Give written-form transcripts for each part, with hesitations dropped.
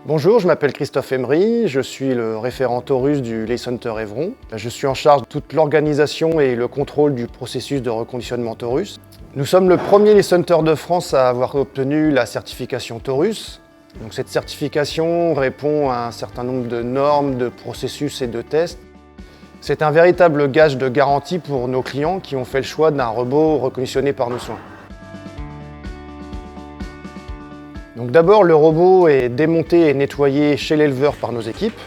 Bonjour, je m'appelle Christophe Emery, je suis le référent Taurus du Lay Center Évron. Je suis en charge de toute l'organisation et le contrôle du processus de reconditionnement Taurus. Nous sommes le premier Lay Center de France à avoir obtenu la certification Taurus. Donc cette certification répond à un certain nombre de normes, de processus et de tests. C'est un véritable gage de garantie pour nos clients qui ont fait le choix d'un robot reconditionné par nos soins. Donc d'abord, le robot est démonté et nettoyé chez l'éleveur par nos équipes.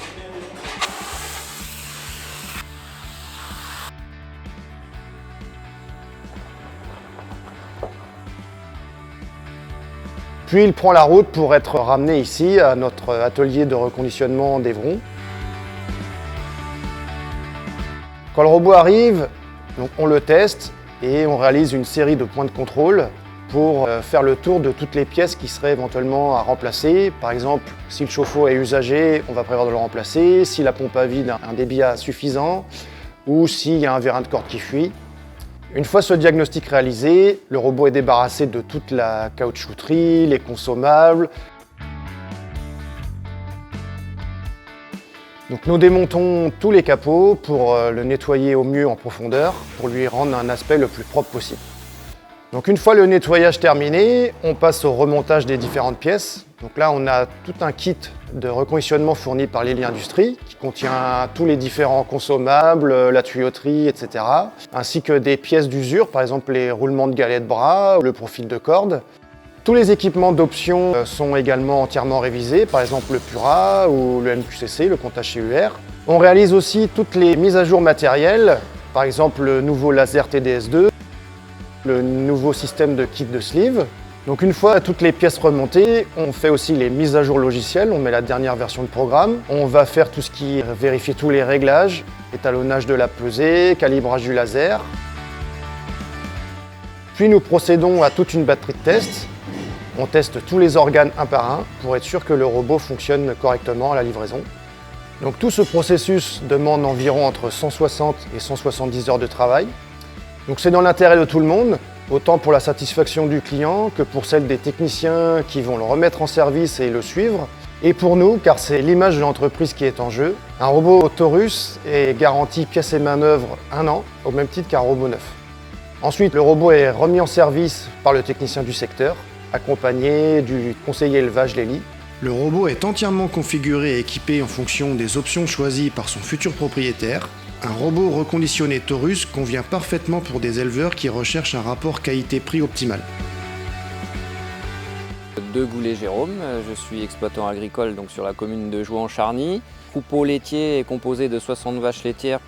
Puis il prend la route pour être ramené ici à notre atelier de reconditionnement d'Évron. Quand le robot arrive, donc on le teste et on réalise une série de points de contrôle pour faire le tour de toutes les pièces qui seraient éventuellement à remplacer. Par exemple, si le chauffe-eau est usagé, on va prévoir de le remplacer, si la pompe à vide a un débit insuffisant ou s'il y a un vérin de corde qui fuit. Une fois ce diagnostic réalisé, le robot est débarrassé de toute la caoutchouterie, les consommables. Donc nous démontons tous les capots pour le nettoyer au mieux en profondeur, pour lui rendre un aspect le plus propre possible. Donc une fois le nettoyage terminé, on passe au remontage des différentes pièces. Donc là, on a tout un kit de reconditionnement fourni par Lely Industries qui contient tous les différents consommables, la tuyauterie, etc. Ainsi que des pièces d'usure, par exemple les roulements de galets de bras, le profil de corde. Tous les équipements d'option sont également entièrement révisés, par exemple le Pura ou le MQCC, le comptage CUR. On réalise aussi toutes les mises à jour matérielles, par exemple le nouveau laser TDS2, le nouveau système de kit de sleeve. Donc une fois toutes les pièces remontées, on fait aussi les mises à jour logicielles, on met la dernière version de programme. On va faire tout ce qui est vérifier tous les réglages, étalonnage de la pesée, calibrage du laser. Puis nous procédons à toute une batterie de tests. On teste tous les organes un par un pour être sûr que le robot fonctionne correctement à la livraison. Donc tout ce processus demande environ entre 160 et 170 heures de travail. Donc c'est dans l'intérêt de tout le monde, autant pour la satisfaction du client que pour celle des techniciens qui vont le remettre en service et le suivre. Et pour nous, car c'est l'image de l'entreprise qui est en jeu, un robot Taurus est garanti pièces et manœuvres 1 an, au même titre qu'un robot neuf. Ensuite, le robot est remis en service par le technicien du secteur, accompagné du conseiller élevage Lely. Le robot est entièrement configuré et équipé en fonction des options choisies par son futur propriétaire. Un robot reconditionné Taurus convient parfaitement pour des éleveurs qui recherchent un rapport qualité-prix optimal. De Goulet-Jérôme, je suis exploitant agricole donc sur la commune de Jouan-Charny. Le troupeau laitier est composé de 60 vaches laitières.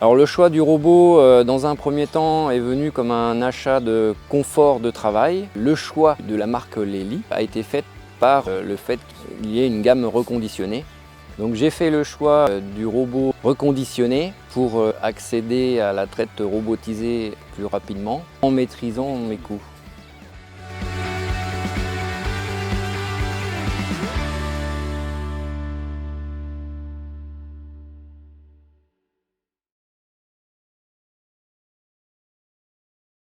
Alors le choix du robot dans un premier temps est venu comme un achat de confort de travail. Le choix de la marque Lely a été fait par le fait qu'il y ait une gamme reconditionnée. Donc j'ai fait le choix du robot reconditionné pour accéder à la traite robotisée plus rapidement en maîtrisant mes coûts.